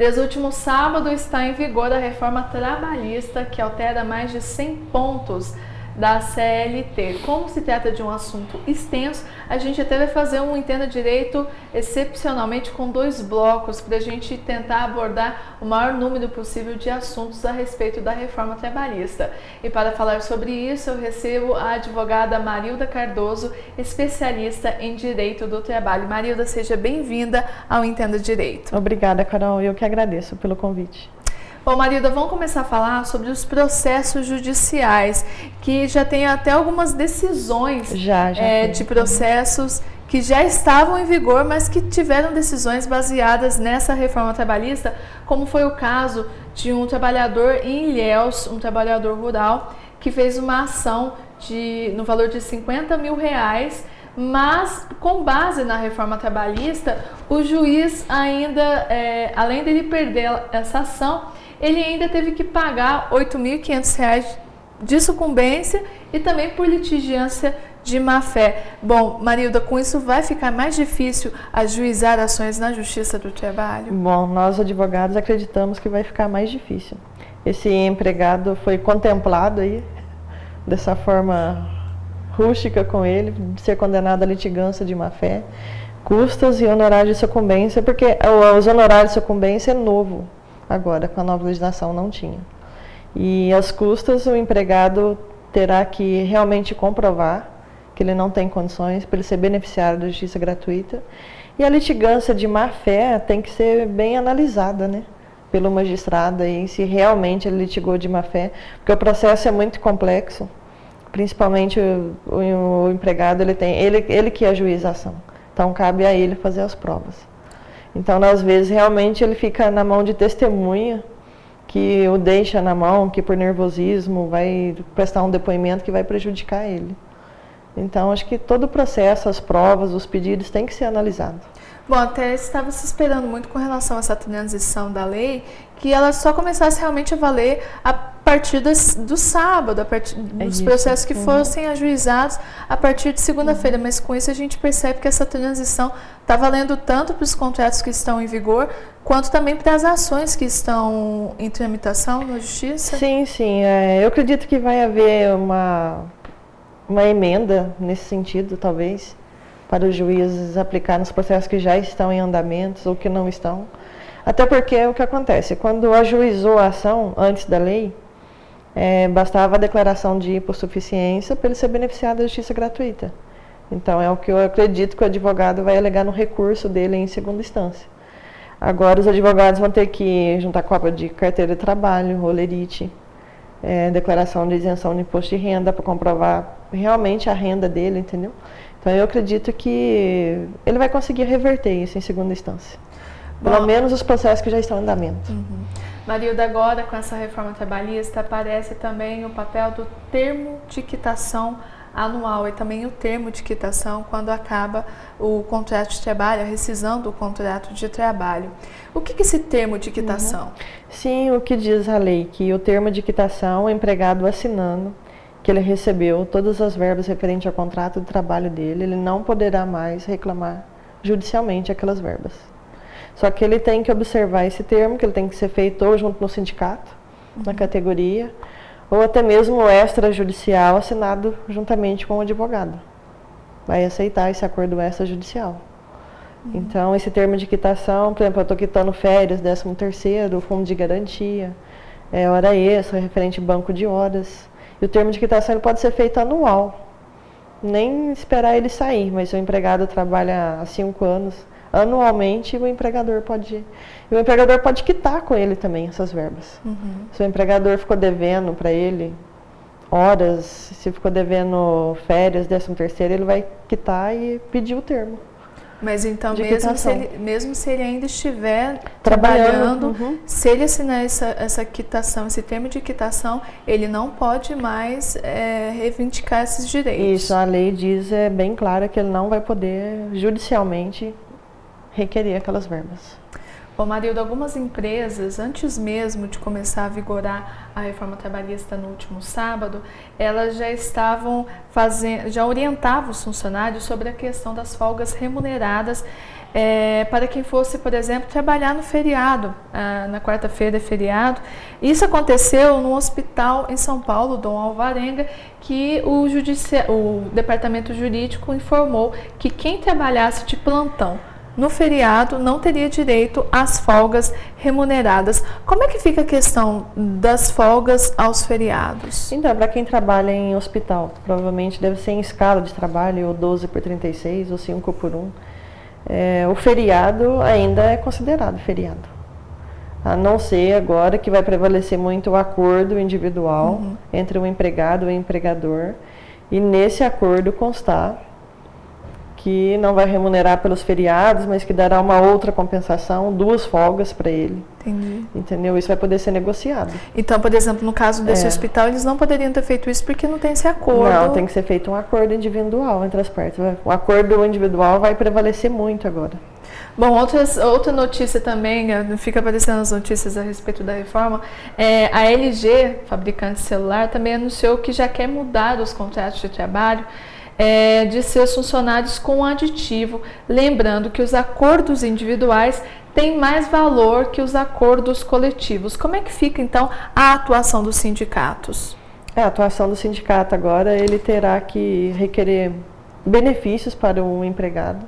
Desde o último sábado está em vigor a reforma trabalhista que altera mais de 100 pontos da CLT. Como se trata de um assunto extenso, a gente até vai fazer um Entenda Direito excepcionalmente com 2 blocos para a gente tentar abordar o maior número possível de assuntos a respeito da reforma trabalhista. E para falar sobre isso, eu recebo a advogada Marilda Cardoso, especialista em Direito do Trabalho. Marilda, seja bem-vinda ao Entenda Direito. Obrigada, Carol. Eu que agradeço pelo convite. Bom, Marilda, vamos começar a falar sobre os processos judiciais, que já tem até algumas decisões de processos que já estavam em vigor, mas que tiveram decisões baseadas nessa reforma trabalhista, como foi o caso de um trabalhador em Ilhéus, um trabalhador rural, que fez uma ação no valor de R$50 mil, mas com base na reforma trabalhista, o juiz ainda, além dele perder essa ação, ele ainda teve que pagar R$ 8.500 de sucumbência e também por litigância de má-fé. Bom, Marilda, com isso vai ficar mais difícil ajuizar ações na Justiça do Trabalho? Bom, nós advogados acreditamos que vai ficar mais difícil. Esse empregado foi contemplado aí, dessa forma rústica com ele, de ser condenado à litigância de má-fé, custas e honorários de sucumbência, porque os honorários de sucumbência é novo. Agora, com a nova legislação, não tinha. E as custas, o empregado terá que realmente comprovar que ele não tem condições para ele ser beneficiário da justiça gratuita. E a litigância de má-fé tem que ser bem analisada, né, pelo magistrado, aí, se realmente ele litigou de má-fé, porque o processo é muito complexo, principalmente o empregado, ele que ajuiza a ação. Então, cabe a ele fazer as provas. Então, às vezes, realmente ele fica na mão de testemunha, que o deixa na mão, que por nervosismo vai prestar um depoimento que vai prejudicar ele. Então, acho que todo o processo, as provas, os pedidos têm que ser analisados. Bom, até estava se esperando muito com relação a essa transição da lei, que ela só começasse realmente a valer a partir do sábado, a partir dos processos que fossem ajuizados a partir de segunda-feira. Mas com isso a gente percebe que essa transição está valendo tanto para os contratos que estão em vigor, quanto também para as ações que estão em tramitação na Justiça? Sim, sim. Eu acredito que vai haver uma emenda nesse sentido, talvez, para os juízes aplicar nos processos que já estão em andamentos ou que não estão. Até porque o que acontece, quando ajuizou a ação antes da lei, bastava a declaração de hipossuficiência para ele ser beneficiado da justiça gratuita. Então é o que eu acredito que o advogado vai alegar no recurso dele em segunda instância. Agora os advogados vão ter que juntar cópia de carteira de trabalho, holerite, declaração de isenção de imposto de renda para comprovar realmente a renda dele, entendeu? Então eu acredito que ele vai conseguir reverter isso em segunda instância. Pelo menos os processos que já estão em andamento. Marilda, agora com essa reforma trabalhista aparece também o papel do termo de quitação anual e também o termo de quitação quando acaba o contrato de trabalho, a rescisão do contrato de trabalho. O que é esse termo de quitação? Sim, o que diz a lei, que o termo de quitação, o empregado assinando que ele recebeu todas as verbas referentes ao contrato de trabalho dele, ele não poderá mais reclamar judicialmente aquelas verbas. Só que ele tem que observar esse termo, que ele tem que ser feito ou junto no sindicato, na categoria, ou até mesmo extrajudicial assinado juntamente com o advogado. Vai aceitar esse acordo extrajudicial. Então, esse termo de quitação, por exemplo, eu estou quitando férias, 13º, fundo de garantia, hora extra, referente banco de horas. E o termo de quitação ele pode ser feito anual, nem esperar ele sair, mas se o empregado trabalha há 5 anos, anualmente o empregador pode quitar com ele também essas verbas. Se o empregador ficou devendo para ele horas, se ficou devendo férias, 13º, ele vai quitar e pedir o termo. Mas então, mesmo se ele ainda estiver trabalhando, se ele assinar essa quitação, esse termo de quitação, ele não pode mais reivindicar esses direitos. Isso, a lei diz, bem clara que ele não vai poder judicialmente requerer aquelas verbas. Bom, Marilda, algumas empresas, antes mesmo de começar a vigorar a reforma trabalhista no último sábado, elas já estavam já orientavam os funcionários sobre a questão das folgas remuneradas para quem fosse, por exemplo, trabalhar no feriado, na quarta-feira é feriado. Isso aconteceu no hospital em São Paulo, Dom Alvarenga, que o departamento jurídico informou que quem trabalhasse de plantão no feriado não teria direito às folgas remuneradas. Como é que fica a questão das folgas aos feriados? Então, para quem trabalha em hospital, provavelmente deve ser em escala de trabalho, ou 12/36, ou 5/1. O feriado ainda é considerado feriado. A não ser agora que vai prevalecer muito o acordo individual entre o empregado e o empregador. E nesse acordo constar que não vai remunerar pelos feriados, mas que dará uma outra compensação, 2 folgas para ele. Entendi. Entendeu? Isso vai poder ser negociado. Então, por exemplo, no caso desse hospital, eles não poderiam ter feito isso porque não tem esse acordo. Não, tem que ser feito um acordo individual entre as partes. O acordo individual vai prevalecer muito agora. Bom, outra notícia também, fica aparecendo nas notícias a respeito da reforma, a LG, fabricante de celular, também anunciou que já quer mudar os contratos de trabalho de seus funcionários com aditivo, lembrando que os acordos individuais têm mais valor que os acordos coletivos. Como é que fica, então, a atuação dos sindicatos? A atuação do sindicato agora, ele terá que requerer benefícios para o empregado,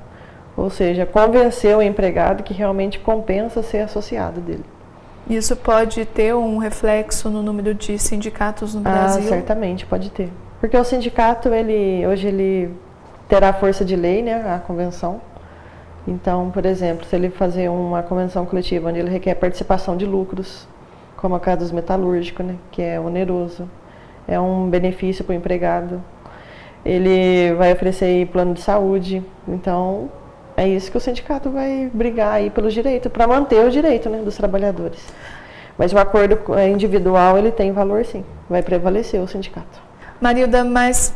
ou seja, convencer o empregado que realmente compensa ser associado dele. Isso pode ter um reflexo no número de sindicatos no Brasil? Certamente, pode ter. Porque o sindicato, hoje ele terá força de lei, né, a convenção. Então, por exemplo, se ele fazer uma convenção coletiva onde ele requer participação de lucros, como é o caso dos metalúrgicos, né, que é oneroso, é um benefício para o empregado. Ele vai oferecer plano de saúde. Então, é isso que o sindicato vai brigar aí pelo direito, para manter o direito, né, dos trabalhadores. Mas o acordo individual, ele tem valor sim, vai prevalecer o sindicato. Marilda, mas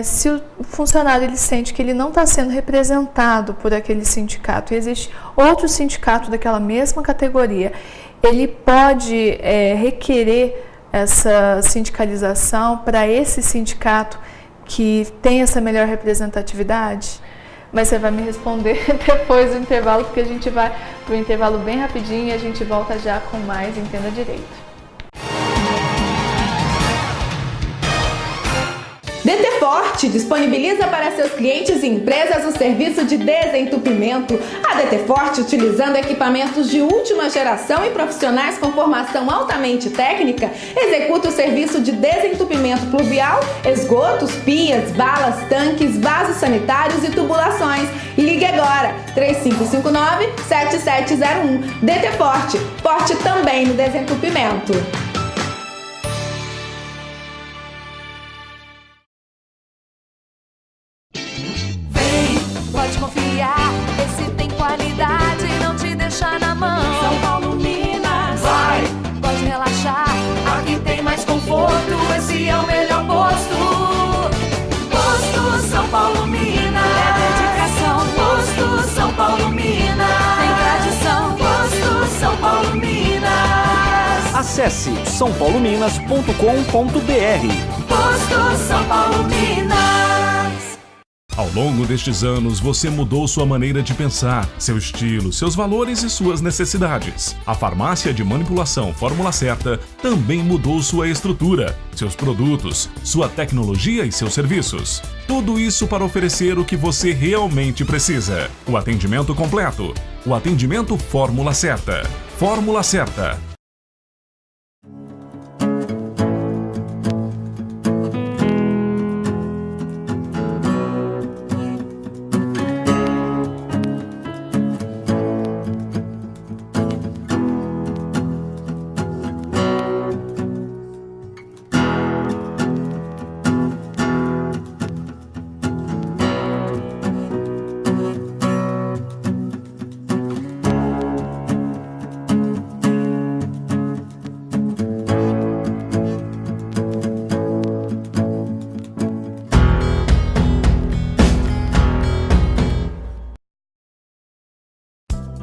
se o funcionário ele sente que ele não está sendo representado por aquele sindicato e existe outro sindicato daquela mesma categoria, ele pode requerer essa sindicalização para esse sindicato que tem essa melhor representatividade? Mas você vai me responder depois do intervalo, porque a gente vai para o intervalo bem rapidinho e a gente volta já com mais Entenda Direito. DT Forte disponibiliza para seus clientes e empresas o serviço de desentupimento. A DT Forte, utilizando equipamentos de última geração e profissionais com formação altamente técnica, executa o serviço de desentupimento pluvial, esgotos, pias, balas, tanques, vasos sanitários e tubulações. Ligue agora, 3559-7701. DT Forte, forte também no desentupimento. Pode confiar, esse tem qualidade, não te deixa na mão. São Paulo Minas, vai, pode relaxar, aqui tem mais conforto, esse é o melhor posto. Posto São Paulo Minas, é dedicação. Posto São Paulo Minas, tem tradição. Posto São Paulo Minas. Acesse saopaulominas.com.br. Posto São Paulo Minas. Ao longo destes anos, você mudou sua maneira de pensar, seu estilo, seus valores e suas necessidades. A farmácia de manipulação Fórmula Certa também mudou sua estrutura, seus produtos, sua tecnologia e seus serviços. Tudo isso para oferecer o que você realmente precisa. O atendimento completo. O atendimento Fórmula Certa. Fórmula Certa.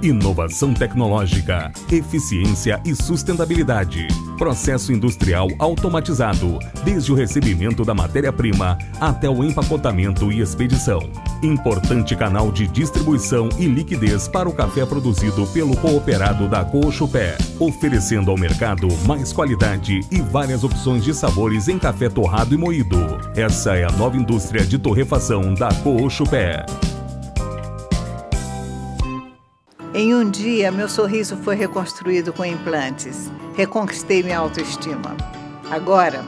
Inovação tecnológica, eficiência e sustentabilidade. Processo industrial automatizado, desde o recebimento da matéria-prima até o empacotamento e expedição. Importante canal de distribuição e liquidez para o café produzido pelo cooperado da Cooxupé, oferecendo ao mercado mais qualidade e várias opções de sabores em café torrado e moído. Essa é a nova indústria de torrefação da Cooxupé. Em um dia, meu sorriso foi reconstruído com implantes. Reconquistei minha autoestima. Agora,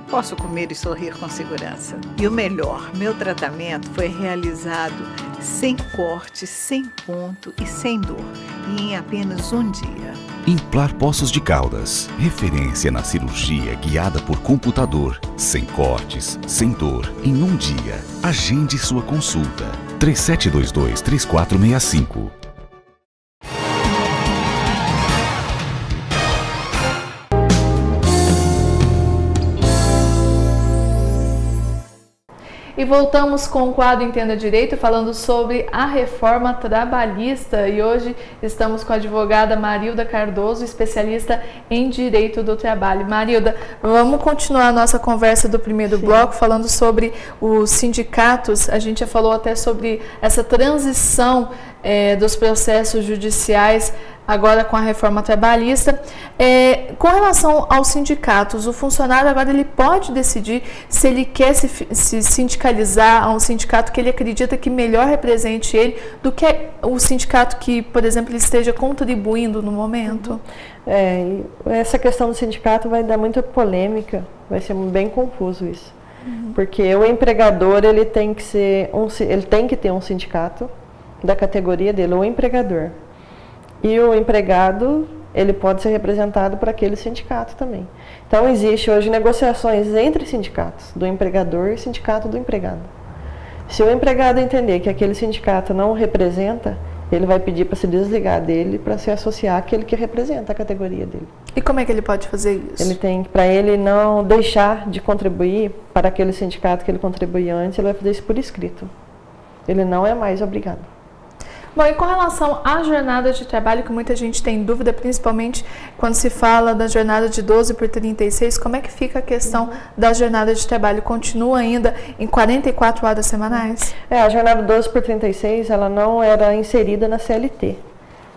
posso comer e sorrir com segurança. E o melhor, meu tratamento foi realizado sem corte, sem ponto e sem dor. E em apenas um dia. Implar Poços de Caldas. Referência na cirurgia guiada por computador. Sem cortes, sem dor, em um dia. Agende sua consulta. 3722-3465. E voltamos com o quadro Entenda Direito, falando sobre a reforma trabalhista. E hoje estamos com a advogada Marilda Cardoso, especialista em Direito do Trabalho. Marilda, vamos continuar a nossa conversa do primeiro bloco, falando sobre os sindicatos. A gente já falou até sobre essa transição dos processos judiciais agora com a reforma trabalhista. Com relação aos sindicatos, o funcionário agora ele pode decidir se ele quer se sindicalizar a um sindicato que ele acredita que melhor represente ele do que o sindicato que, por exemplo, ele esteja contribuindo no momento? Essa questão do sindicato vai dar muita polêmica, vai ser bem confuso isso. Porque o empregador ele tem que ter um sindicato da categoria dele, o empregador. E o empregado, ele pode ser representado por aquele sindicato também. Então, existe hoje negociações entre sindicatos, do empregador e sindicato do empregado. Se o empregado entender que aquele sindicato não o representa, ele vai pedir para se desligar dele para se associar àquele que representa a categoria dele. E como é que ele pode fazer isso? Ele tem, para ele não deixar de contribuir para aquele sindicato que ele contribuía antes, ele vai fazer isso por escrito. Ele não é mais obrigado. Bom, e com relação à jornada de trabalho, que muita gente tem dúvida, principalmente quando se fala da jornada de 12 por 36, como é que fica a questão da jornada de trabalho? Continua ainda em 44 horas semanais? A jornada 12 por 36, ela não era inserida na CLT.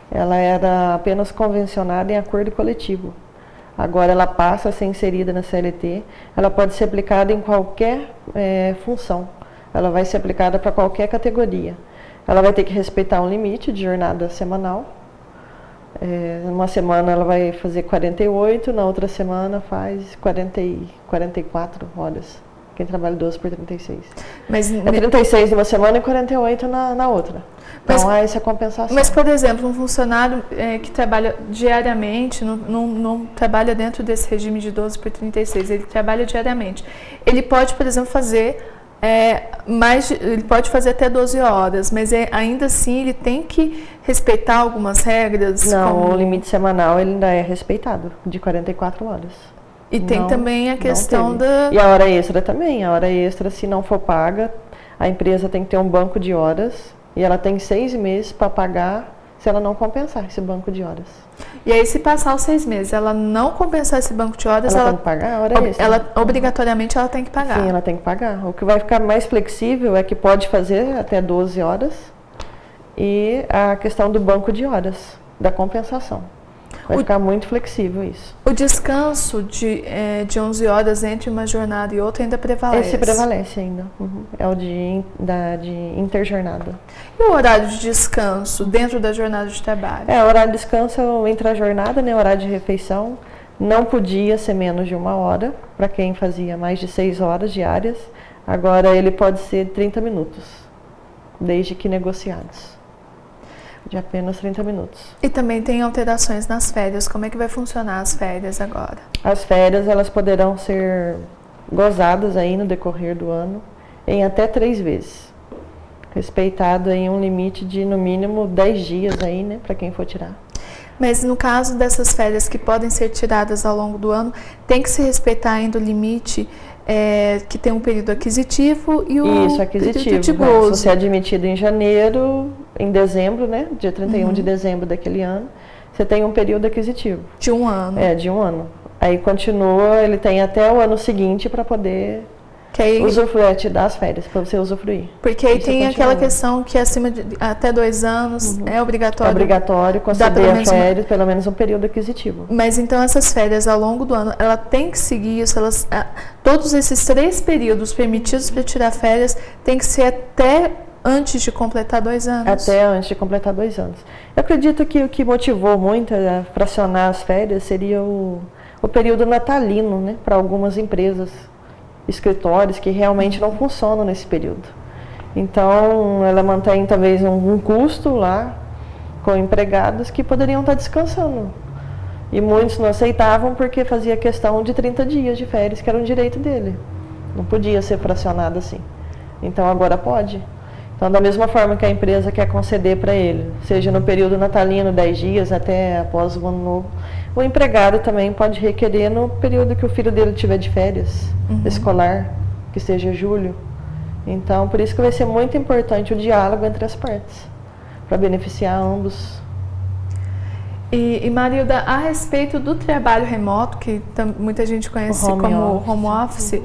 Ela era apenas convencionada em acordo coletivo. Agora ela passa a ser inserida na CLT, ela pode ser aplicada em qualquer função. Ela vai ser aplicada para qualquer categoria. Ela vai ter que respeitar um limite de jornada semanal. Uma semana ela vai fazer 48, na outra semana faz 44 horas. Quem trabalha 12 por 36. Mas, 36 uma semana e 48 na outra. Então, há essa compensação. Mas, por exemplo, um funcionário que trabalha diariamente, não trabalha dentro desse regime de 12 por 36, ele trabalha diariamente. Ele pode, por exemplo, fazer... ele pode fazer até 12 horas, mas ainda assim ele tem que respeitar algumas regras? Não, o limite semanal ele ainda é respeitado, de 44 horas. E tem também a questão E a hora extra também. A hora extra, se não for paga, a empresa tem que ter um banco de horas e ela tem 6 meses para pagar se ela não compensar esse banco de horas. E aí, se passar os 6 meses, ela não compensar esse banco de horas, ela tem que pagar a hora extra. Obrigatoriamente ela tem que pagar. Sim, ela tem que pagar. O que vai ficar mais flexível é que pode fazer até 12 horas e a questão do banco de horas, da compensação. Vai ficar muito flexível isso. O descanso de 11 horas entre uma jornada e outra ainda prevalece? Esse prevalece ainda. É o de interjornada. E o horário de descanso dentro da jornada de trabalho? O horário de descanso entre a jornada, né, o horário de refeição, não podia ser menos de 1 hora, para quem fazia mais de 6 horas diárias. Agora ele pode ser 30 minutos, desde que negociados. De apenas 30 minutos. E também tem alterações nas férias. Como é que vai funcionar as férias agora? As férias, elas poderão ser gozadas aí no decorrer do ano em até 3 vezes. Respeitado em um limite de, no mínimo, 10 dias aí, né, para quem for tirar. Mas no caso dessas férias que podem ser tiradas ao longo do ano, tem que se respeitar ainda o limite que tem um período aquisitivo e o aquisitivo, período de gozo. Se você é admitido em janeiro, em dezembro, né? Dia 31 de dezembro daquele ano, você tem um período aquisitivo. De 1 ano. De 1 ano. Aí continua, ele tem até o ano seguinte para poder usufruir, te dar as férias, para você usufruir. Porque aí tem aquela questão que acima de até 2 anos é obrigatório. É obrigatório conceder a férias, pelo menos um período aquisitivo. Mas então essas férias ao longo do ano, ela tem que seguir isso, todos esses 3 períodos permitidos para tirar férias tem que ser até antes de completar 2 anos? Até antes de completar 2 anos. Eu acredito que o que motivou muito a fracionar as férias seria o período natalino, né, para algumas empresas, escritórios que realmente não funcionam nesse período. Então, ela mantém talvez um custo lá com empregados que poderiam estar descansando. E muitos não aceitavam porque fazia questão de 30 dias de férias, que era um direito dele. Não podia ser fracionado assim. Então, agora pode. Então, da mesma forma que a empresa quer conceder para ele, seja no período natalino, 10 dias, até após o ano novo, o empregado também pode requerer no período que o filho dele tiver de férias escolar, que seja julho. Então, por isso que vai ser muito importante o diálogo entre as partes, para beneficiar ambos. E Marilda, a respeito do trabalho remoto, que muita gente conhece como home office,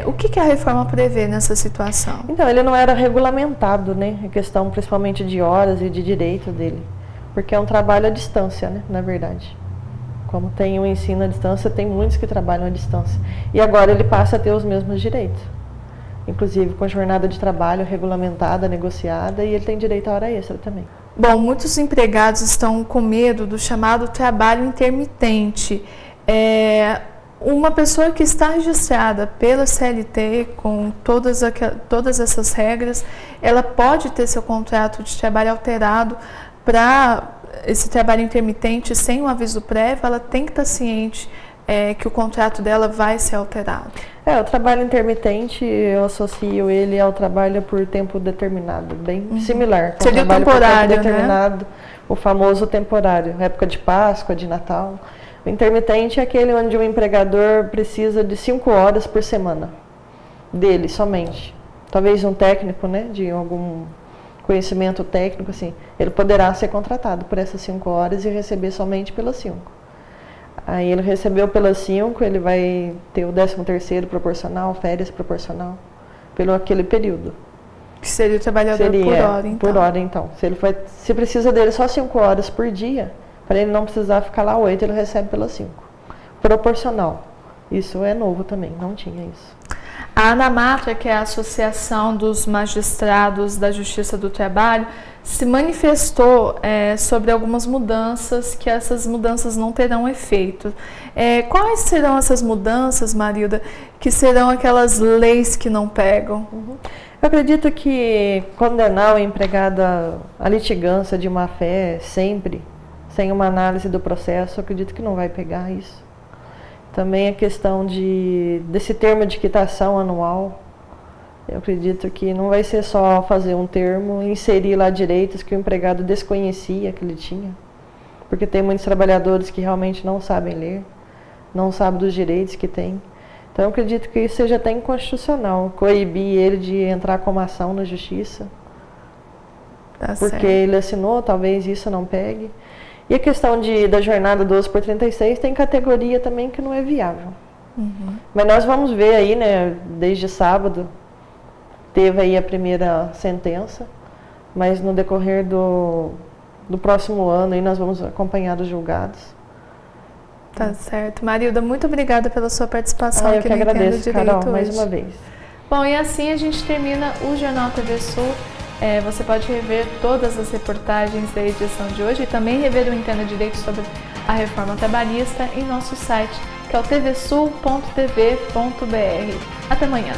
o que a reforma prevê nessa situação? Então, ele não era regulamentado, né? A questão principalmente de horas e de direito dele. Porque é um trabalho à distância, né? Na verdade. Como tem o ensino à distância, tem muitos que trabalham à distância. E agora ele passa a ter os mesmos direitos. Inclusive com jornada de trabalho regulamentada, negociada, e ele tem direito à hora extra também. Bom, muitos empregados estão com medo do chamado trabalho intermitente. Uma pessoa que está registrada pela CLT com todas essas regras, ela pode ter seu contrato de trabalho alterado para esse trabalho intermitente sem um aviso prévio. Ela tem que estar ciente que o contrato dela vai ser alterado. O trabalho intermitente, eu associo ele ao trabalho por tempo determinado, bem similar. Seria temporário, por tempo determinado, o famoso temporário, época de Páscoa, de Natal. O intermitente é aquele onde o empregador precisa de 5 horas por semana, dele somente. Talvez um técnico, né, de algum conhecimento técnico, assim, ele poderá ser contratado por essas 5 horas e receber somente pelas 5. Aí ele recebeu pelas 5, ele vai ter o 13º proporcional, férias proporcional, pelo aquele período. Que seria o trabalhador por hora, então. Por hora, então. Se precisa dele só 5 horas por dia, para ele não precisar ficar lá 8, ele recebe pelas 5. Proporcional. Isso é novo também, não tinha isso. A ANAMATRA, que é a Associação dos Magistrados da Justiça do Trabalho, se manifestou sobre algumas mudanças, que essas mudanças não terão efeito. Quais serão essas mudanças, Marilda, que serão aquelas leis que não pegam? Eu acredito que condenar o empregado à litigância de má fé sempre, sem uma análise do processo, eu acredito que não vai pegar isso. Também a questão desse termo de quitação anual, eu acredito que não vai ser só fazer um termo e inserir lá direitos que o empregado desconhecia que ele tinha. Porque tem muitos trabalhadores que realmente não sabem ler, não sabem dos direitos que tem. Então eu acredito que isso seja até inconstitucional, coibir ele de entrar com uma ação na justiça. Tá porque certo. Ele assinou, talvez isso não pegue. E a questão da jornada 12/36 tem categoria também que não é viável. Mas nós vamos ver aí, né, desde sábado, teve aí a primeira sentença, mas no decorrer do próximo ano aí nós vamos acompanhar os julgados. Tá certo. Marilda, muito obrigada pela sua participação aqui no Entenda agradeço, Direito Carol, hoje. mais uma vez. Bom, e assim a gente termina o Jornal TV Sul. Você pode rever todas as reportagens da edição de hoje e também rever o Entenda Direito sobre a reforma trabalhista em nosso site, que é o tvsul.tv.br. Até amanhã.